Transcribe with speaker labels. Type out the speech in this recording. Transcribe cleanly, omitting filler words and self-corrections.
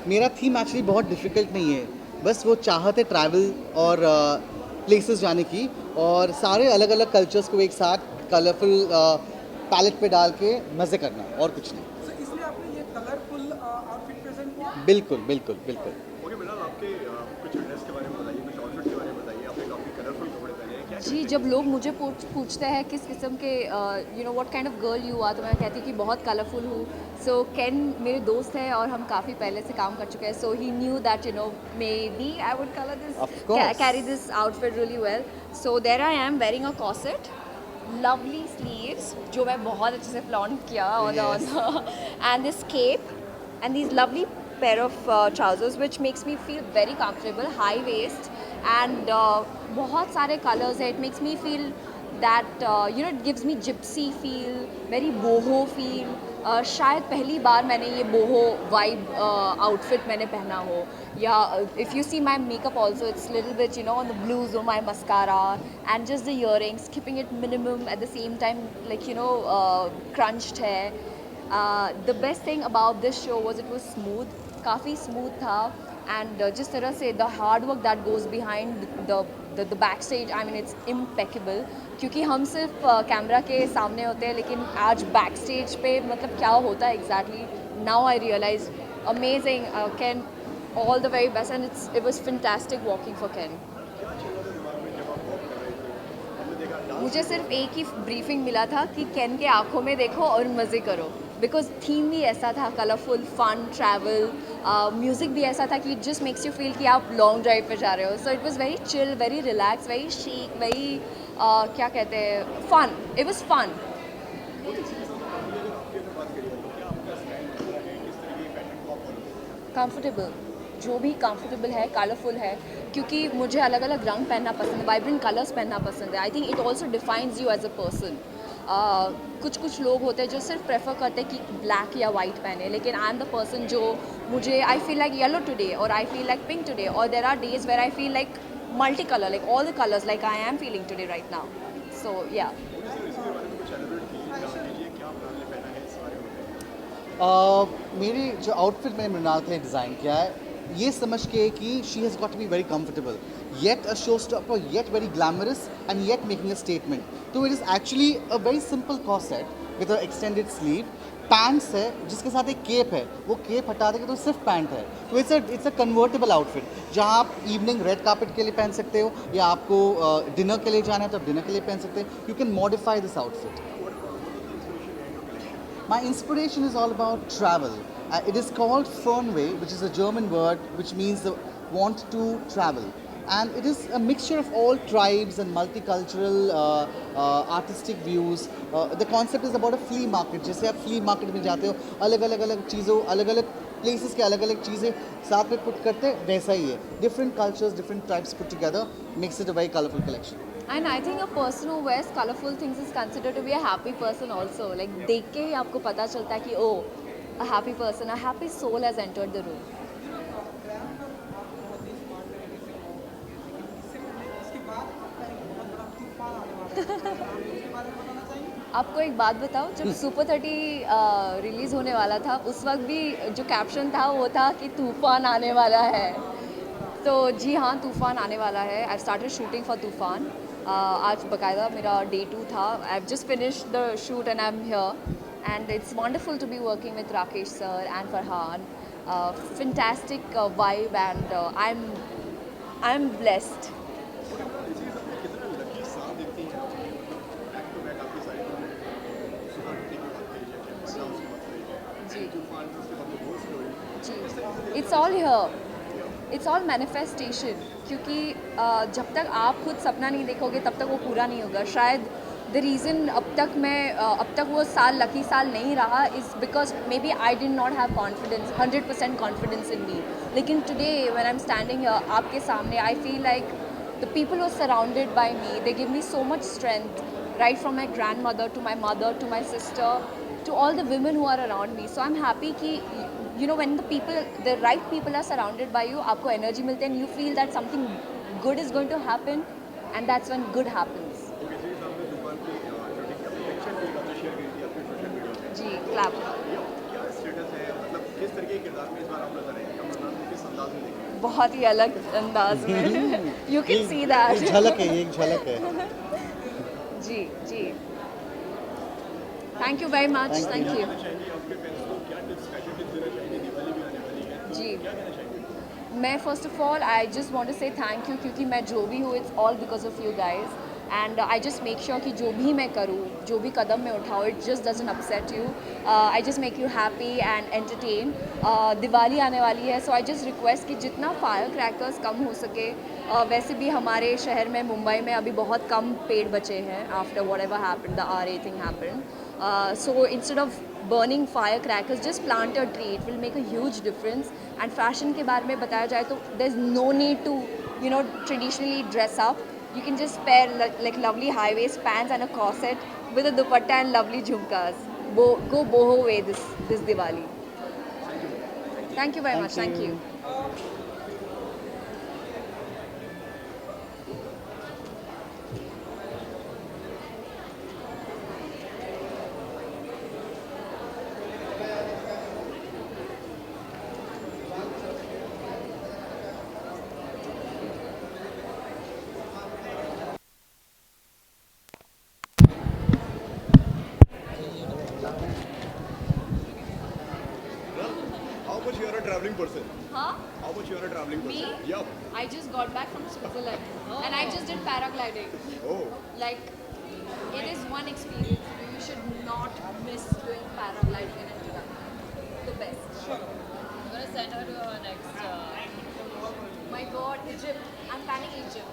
Speaker 1: मेरा theme actually बहुत difficult नहीं है, बस वो चाहत है ट्रैवल और प्लेसेस जाने की, और सारे अलग अलग कल्चर्स को एक साथ कलरफुल पैलेट पे डाल के मज़े करना, और कुछ नहीं।
Speaker 2: सो इसलिए आपने ये कलरफुल आउटफिट प्रेजेंट किया।
Speaker 1: बिल्कुल बिल्कुल बिल्कुल।
Speaker 3: ओके मैडम, आपके कुछ ड्रेस के बारे में बताइए, कुछ आउटफिट के बारे में बताइए। आपने काफ़ी कलरफुल कपड़े पहने हैं, क्या
Speaker 4: जी,
Speaker 3: कहते
Speaker 4: जब
Speaker 3: हैं?
Speaker 4: लोग मुझे पूछते हैं किस किस्म के what kind of girl you are, तो मैं कहती हूँ कि बहुत कलरफुल हूँ। सो केन मेरे दोस्त हैं और हम काफ़ी पहले से काम कर चुके हैं, so he knew that maybe I would colour this
Speaker 1: Of course.
Speaker 4: Carry this outfit really well. So there I am wearing a corset, lovely sleeves जो मैं बहुत अच्छे से flaunt किया on
Speaker 1: Yes.
Speaker 4: and this cape and these lovely pair of trousers which makes me feel very comfortable, high waist and बहुत सारे colors है, it makes me feel that it gives me gypsy feel, very boho feel. शायद पहली बार मैंने ये बोहो vibe outfit मैंने पहना हो, या if you see my makeup also it's little bit on the blues और my mascara and just the earrings keeping it minimum at the same time, like crunched है. The best thing about this show was it was smooth, काफ़ी smooth था. And जिस तरह से the hard work that goes behind the back stage, I mean it's impeccable. क्योंकि हम सिर्फ camera के सामने होते हैं, लेकिन आज बैक स्टेज पे मतलब क्या होता है exactly, now I realise. Amazing. Can all the very best, and it was fantastic working for Ken. मुझे सिर्फ एक ही ब्रीफिंग मिला था कि केन के आंखों में देखो और मज़े करो, बिकॉज थीम भी ऐसा था, कलरफुल, फन, ट्रैवल. म्यूज़िक भी ऐसा था कि it just makes you feel कि आप लॉन्ग ड्राइव पे जा रहे हो. So it was very chill, very relax, very chic, very क्या कहते हैं, fun. It was fun. Comfortable, जो भी कंफर्टेबल है, कलरफुल है, क्योंकि मुझे अलग अलग रंग पहनना पसंद है, वाइब्रेंट कलर्स पहनना पसंद है. I think it also defines you as a person. कुछ लोग होते हैं जो सिर्फ प्रेफर करते हैं कि ब्लैक या वाइट पहने, लेकिन आई एम द पर्सन जो, मुझे I feel like yellow today और I feel like pink today, और there are days where I feel like multi colour, like all the colours like I am feeling today right now. So yeah.
Speaker 3: इसके बारे में कुछ celebrate कीजिए, क्या आपने पहना है इस बारे में बताइए।
Speaker 1: मेरी जो आउटफिट मैंने मृणाल ने डिज़ाइन किया है, ये समझ के कि she has got to be very comfortable, yet a show stopper, yet very glamorous and yet making a statement. तो it is actually a very simple corset with a extended sleeve. Pants है जिसके साथ एक cap है, वो cap हटा देंगे तो सिर्फ पैंट है. तो इट्स अ कन्वर्टेबल आउटफिट, जहाँ आप इवनिंग रेड कार्पेट के लिए पहन सकते हो, या आपको डिनर के लिए जाना है तो आप डिनर के लिए पहन सकते हो. You can modify this outfit. My inspiration is all about travel. It is called Fernweh, which is a German word which means the want to travel. And it is a mixture of all tribes and multicultural artistic views. The concept is about a flea market. जैसे आप flea market में जाते हो, अलग चीज़ों, अलग अलग places के अलग अलग चीज़ें साथ में put करते हैं, वैसा ही है. Different cultures, different tribes put together makes it a very colorful collection.
Speaker 4: And I think a person who wears colorful things is considered to be a happy person also. Like देख के ही आपको पता चलता है कि oh, a happy person, a happy soul has entered the room.
Speaker 2: इससे पहले इसके बाद आपका एक बहुत बड़ा तूफान आने वाला है, आप उसके बारे में बताना चाहिए।
Speaker 4: आपको एक बात बताऊं, जब सुपर 30 रिलीज़ होने वाला था, उस वक्त भी जो कैप्शन था वो था कि तूफान आने वाला है. तो जी हाँ, तूफ़ान आने वाला है. आई स्टार्टेड शूटिंग फॉर तूफ़ान. आज बाकायदा मेरा डे 2 था. I have just finished the shoot and I am here, and it's wonderful to be working with Rakesh sir and Farhan. Fantastic vibe and I am blessed.
Speaker 3: कितना लकी साल देखती हैं आप, बैक टू बैक आपकी सारी सुपर हिट की बात करी जाए, कैमरा उसकी बात करी जाए,
Speaker 4: जी.
Speaker 3: तूफान फिर उसके बाद वो घोस्ट स्टोरी,
Speaker 4: जी, it's all here, it's all manifestation. क्योंकि जब तक आप खुद सपना नहीं देखोगे तब तक वो पूरा नहीं होगा. शायद द रीज़न अब तक वो साल लकी साल नहीं रहा is because maybe I did not have confidence, 100% confidence in me. लेकिन today when I am standing आपके सामने, I feel like the people who surrounded by me, they give me so much strength, right from my grandmother to my mother to my sister to all the women who are around me. So I'm happy कि when the right people are surrounded by you, आपको energy मिलते हैं and you feel that something good is going to happen, and that's when good happens.
Speaker 3: Okay जी, आपने तूफान की shooting का picture भी आपने शेयर करी थी अपने सोशल मीडिया पे,
Speaker 4: जी, clap.
Speaker 3: क्या स्टेटस है, मतलब किस तरीके के किरदार में इस बार आप नजर आएंगे, अंदाज में देखेंगे?
Speaker 4: बहुत ही अलग अंदाज में. You can see
Speaker 1: एक
Speaker 4: that.
Speaker 1: झलक है, ये एक झलक है.
Speaker 4: जी जी. Thank you very much.
Speaker 1: Thank
Speaker 4: Thank
Speaker 1: you.
Speaker 4: you.
Speaker 3: कहना चाहेंगे आपके फैंस को, क्या टिप्स स्पेशल टिप्स देना चाहेंगे? दिवाली भी आने वाली है, तो
Speaker 4: जी.
Speaker 3: क्या कहना चाहेंगे?
Speaker 4: मैं first of all I just want to say thank you, क्योंकि मैं जो भी हूँ it's all because of you guys. And I just make sure कि जो भी मैं करूँ, जो भी कदम मैं उठाऊँ, it just doesn't upset you. I just make you happy and entertain. Diwali आने वाली है, सो आई जस्ट रिक्वेस्ट कि जितना फायर क्रैकर्स कम हो सके. वैसे भी हमारे शहर में, मुंबई में अभी बहुत कम पेड़ बचे हैं after what ever happen, the RA thing happen. So instead of burning firecrackers, just plant a tree. It will make a huge difference. And fashion के बारे में बताया जाए तो there's no need to, you know, traditionally dress up. You can just pair like lovely high waist pants and a corset with a dupatta and lovely jhumkas. Go boho way this Diwali. Thank you very much. Thank you.
Speaker 3: How much you are a traveling person?
Speaker 4: Huh?
Speaker 3: How much you are a traveling
Speaker 4: Me?
Speaker 3: person? Yup.
Speaker 4: I just got back from Switzerland and I just did paragliding.
Speaker 3: Oh.
Speaker 4: Like, it is one experience. You should not miss doing paragliding in India. The best.
Speaker 5: I'm gonna send her to her next.
Speaker 4: My God, Egypt. I'm planning Egypt.